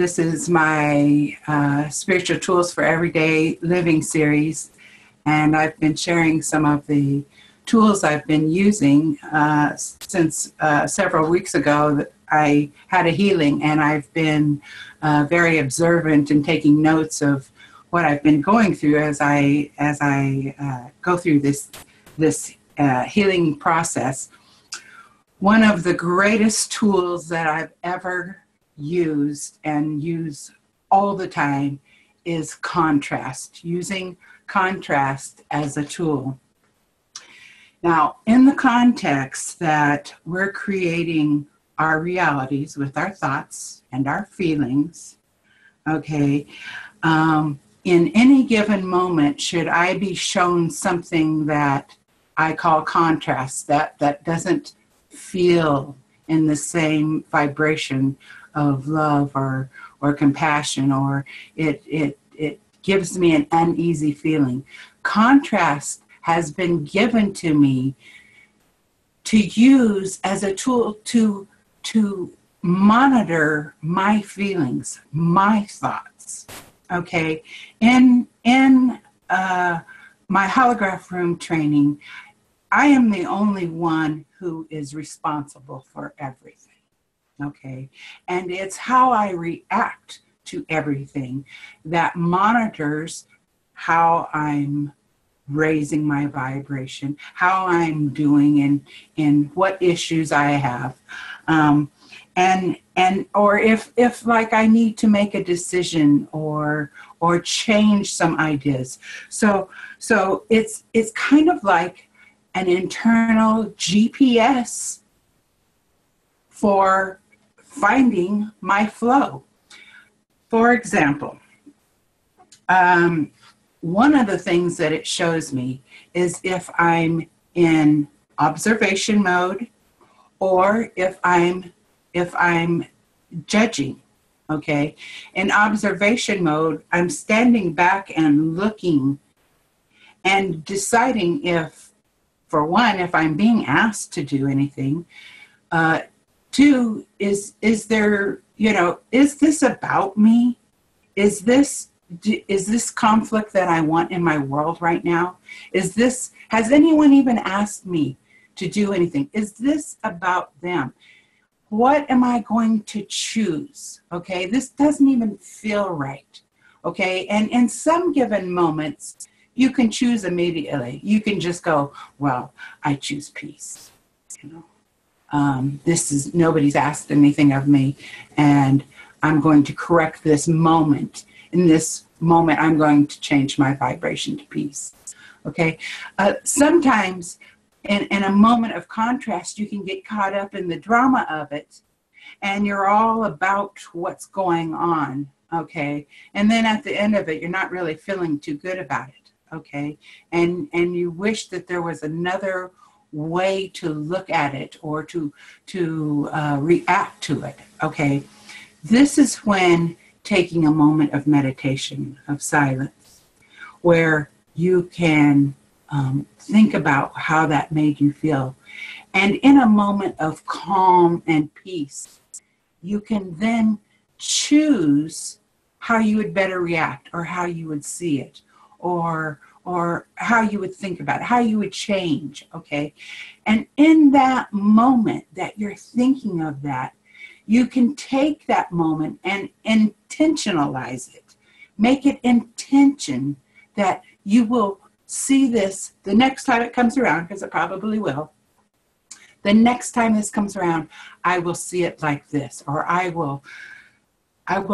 This is my Spiritual Tools for Everyday Living series, and I've been sharing some of the tools I've been using since several weeks ago. That I had a healing, and I've been very observant and taking notes of what I've been going through as I go through this healing process. One of the greatest tools that I've ever used and use all the time is contrast, using contrast as a tool. Now, in the context that we're creating our realities with our thoughts and our feelings, okay, in any given moment, should I be shown something that I call contrast, that doesn't feel in the same vibration of love or compassion, or it gives me an uneasy feeling. Contrast has been given to me to use as a tool to monitor my feelings, my thoughts. Okay, in my holograph room training, I am the only one who is responsible for everything. Okay, and it's how I react to everything that monitors how I'm raising my vibration, how I'm doing, and what issues I have, or if like I need to make a decision or change some ideas. So it's kind of like an internal GPS for finding my flow. For example, one of the things that it shows me is if I'm in observation mode or if I'm judging. Okay, in observation mode, I'm standing back and looking and deciding if, for one, if I'm being asked to do anything. Two, is there, is this about me? Is this conflict that I want in my world right now? Has anyone even asked me to do anything? Is this about them? What am I going to choose? Okay, this doesn't even feel right. Okay, and in some given moments, you can choose immediately. You can just go, well, I choose peace. Nobody's asked anything of me, and I'm going to correct this moment. In this moment, I'm going to change my vibration to peace. Okay, sometimes in a moment of contrast, you can get caught up in the drama of it, and you're all about what's going on, okay? And then at the end of it, you're not really feeling too good about it, okay? And you wish that there was another way to look at it or to react to it, okay? This is when taking a moment of meditation, of silence, where you can think about how that made you feel. And in a moment of calm and peace, you can then choose how you would better react or how you would see it or how you would think about it, how you would change, okay? And in that moment that you're thinking of that, you can take that moment and intentionalize it. Make it intention that you will see this the next time it comes around, because it probably will. The next time this comes around, I will see it like this, or I will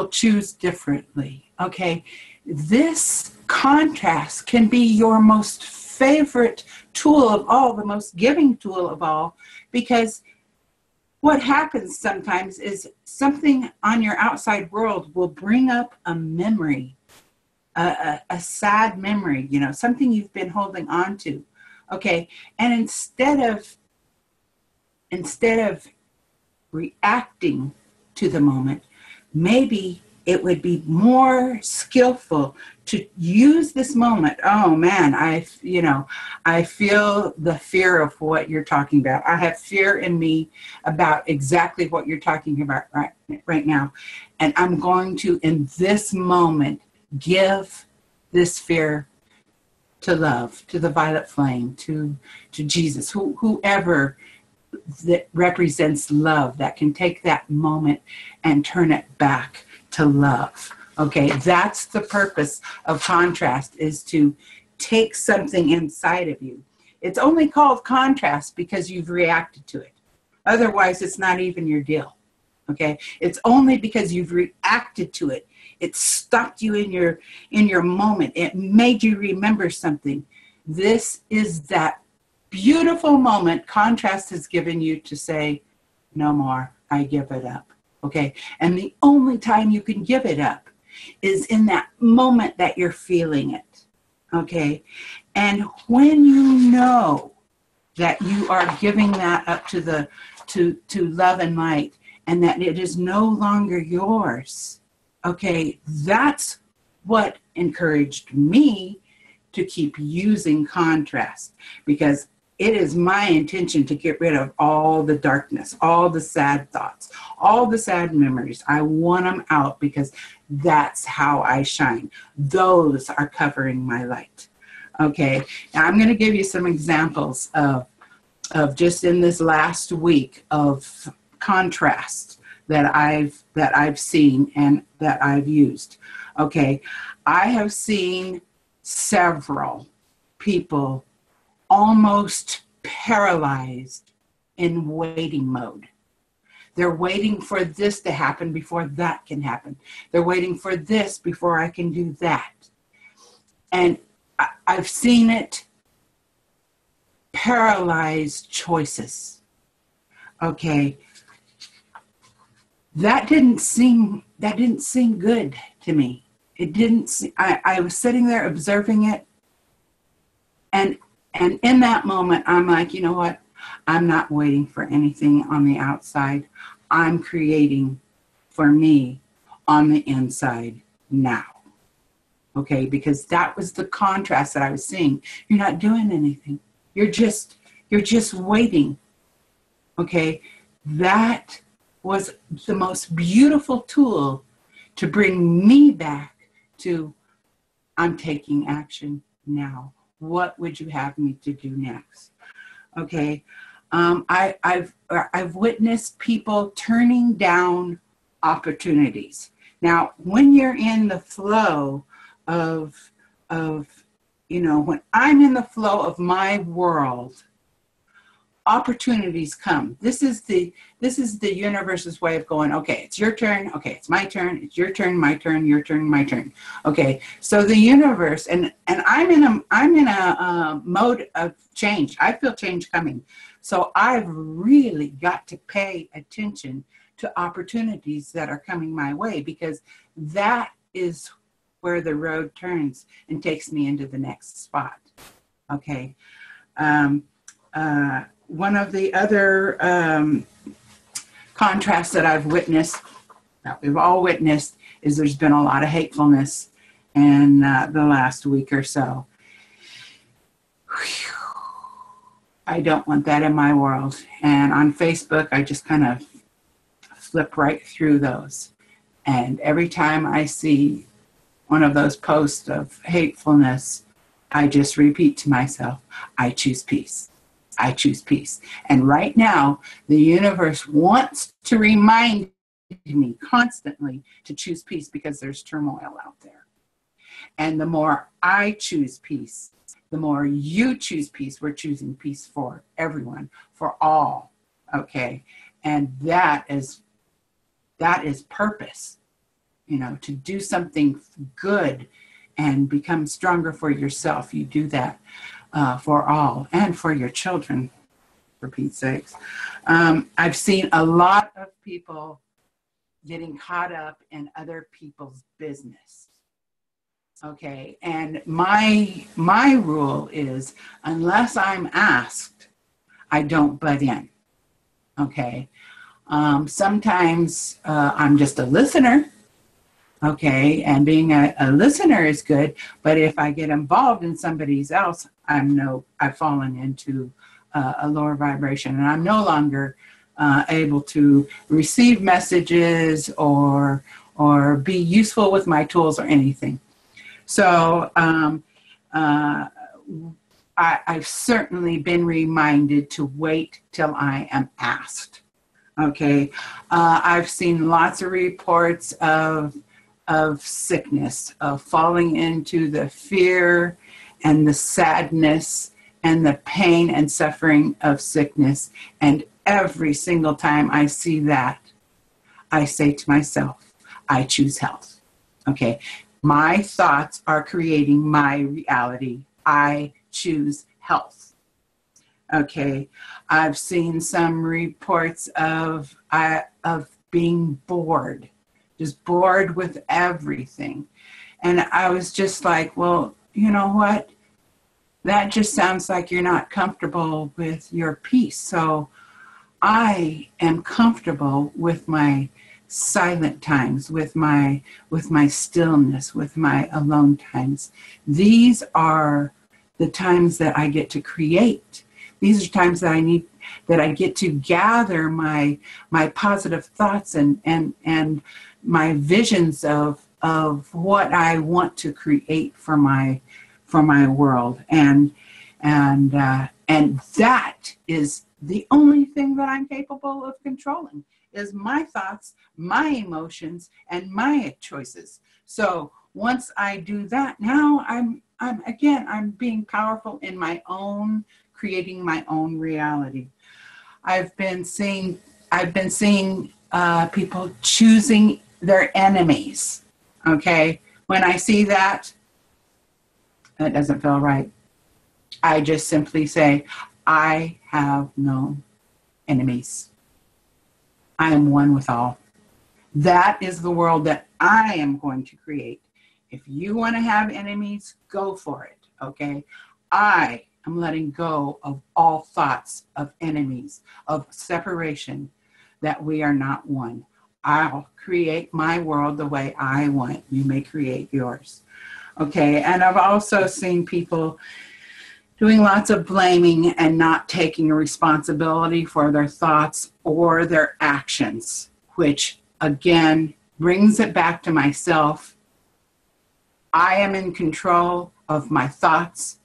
choose differently. Okay, this contrast can be your most favorite tool of all, the most giving tool of all, because what happens sometimes is something on your outside world will bring up a memory, a sad memory, something you've been holding on to. Okay, and instead of reacting to the moment, maybe it would be more skillful to use this moment. Oh man, I feel the fear of what you're talking about. I have fear in me about exactly what you're talking about right now. And I'm going to, in this moment, give this fear to love, to the violet flame, to Jesus, whoever that represents love, that can take that moment and turn it back to love. Okay, that's the purpose of contrast, is to take something inside of you. It's only called contrast because you've reacted to it. Otherwise, it's not even your deal. Okay, it's only because you've reacted to it. It stopped you in your moment. It made you remember something. This is that beautiful moment contrast has given you to say, no more, I give it up. Okay, and the only time you can give it up is in that moment that you're feeling it. Okay, and when you know that you are giving that up to love and light, and that it is no longer yours, okay, that's what encouraged me to keep using contrast, because it is my intention to get rid of all the darkness, all the sad thoughts, all the sad memories. I want them out because that's how I shine. Those are covering my light. Okay, now I'm going to give you some examples of just in this last week of contrast that I've seen and that I've used. Okay, I have seen several people almost paralyzed in waiting mode. They're waiting for this to happen before that can happen. They're waiting for this before I can do that. And I've seen it paralyze choices. Okay. That didn't seem good to me. It didn't seem, I was sitting there observing it, and in that moment, I'm like, you know what? I'm not waiting for anything on the outside. I'm creating for me on the inside now. Okay, because that was the contrast that I was seeing. You're not doing anything. You're just waiting. Okay, that was the most beautiful tool to bring me back to, I'm taking action now. What would you have me to do next? Okay, I've witnessed people turning down opportunities. Now, when you're in the flow of when I'm in the flow of my world, opportunities come. This is the universe's way of going, okay, it's your turn, okay, it's my turn, it's your turn, my turn, your turn, my turn. Okay, so the universe, and I'm in a mode of change. I feel change coming. So I've really got to pay attention to opportunities that are coming my way, because that is where the road turns and takes me into the next spot. Okay. One of the other contrasts that I've witnessed, that we've all witnessed, is there's been a lot of hatefulness in the last week or so. Whew. I don't want that in my world. And on Facebook, I just kind of flip right through those. And every time I see one of those posts of hatefulness, I just repeat to myself, I choose peace. I choose peace. And right now, the universe wants to remind me constantly to choose peace, because there's turmoil out there. And the more I choose peace, the more you choose peace. We're choosing peace for everyone, for all. Okay. And that is purpose, to do something good and become stronger for yourself. You do that for all, and for your children, for Pete's sakes. I've seen a lot of people getting caught up in other people's business. Okay, and my rule is, unless I'm asked, I don't butt in. Okay, sometimes I'm just a listener. Okay, and being a listener is good, but if I get involved in somebody else, I've fallen into a lower vibration, and I'm no longer able to receive messages or be useful with my tools or anything. So I've certainly been reminded to wait till I am asked. Okay, I've seen lots of reports of sickness, of falling into the fear and the sadness and the pain and suffering of sickness. And every single time I see that, I say to myself, I choose health. Okay, my thoughts are creating my reality. I choose health. Okay, I've seen some reports of being bored, just bored with everything. And I was just like, well, you know what? That just sounds like you're not comfortable with your peace. So I am comfortable with my silent times, with my stillness, with my alone times. These are the times that I get to create. These are times that I get to gather my positive thoughts and my visions of what I want to create for my world, and that is the only thing that I'm capable of controlling, is my thoughts, my emotions, and my choices. So once I do that, now I'm being powerful in my own, creating my own reality. I've been seeing people choosing their enemies. Okay, when I see that, that doesn't feel right. I just simply say, I have no enemies. I am one with all. That is the world that I am going to create. If you want to have enemies, go for it. Okay, I am letting go of all thoughts of enemies, of separation, that we are not one. I'll create my world the way I want. You may create yours. Okay, and I've also seen people doing lots of blaming and not taking responsibility for their thoughts or their actions, which again brings it back to myself. I am in control of my thoughts,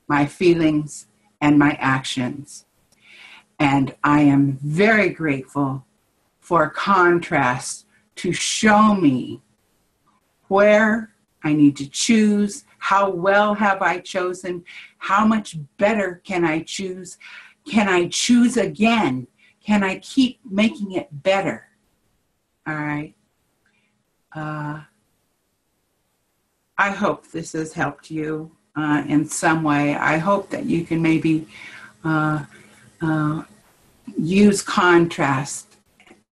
my feelings, and my actions. And I am very grateful for contrast to show me where I need to choose, how well have I chosen, how much better can I choose, can I choose again, can I keep making it better, all right? I hope this has helped you in some way. I hope that you can maybe use contrast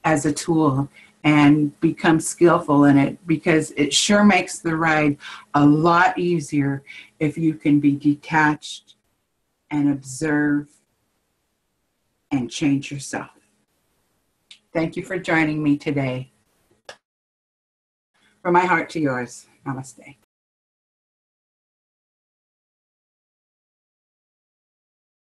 as a tool and become skillful in it, because it sure makes the ride a lot easier if you can be detached and observe and change yourself. Thank you for joining me today. From my heart to yours, namaste.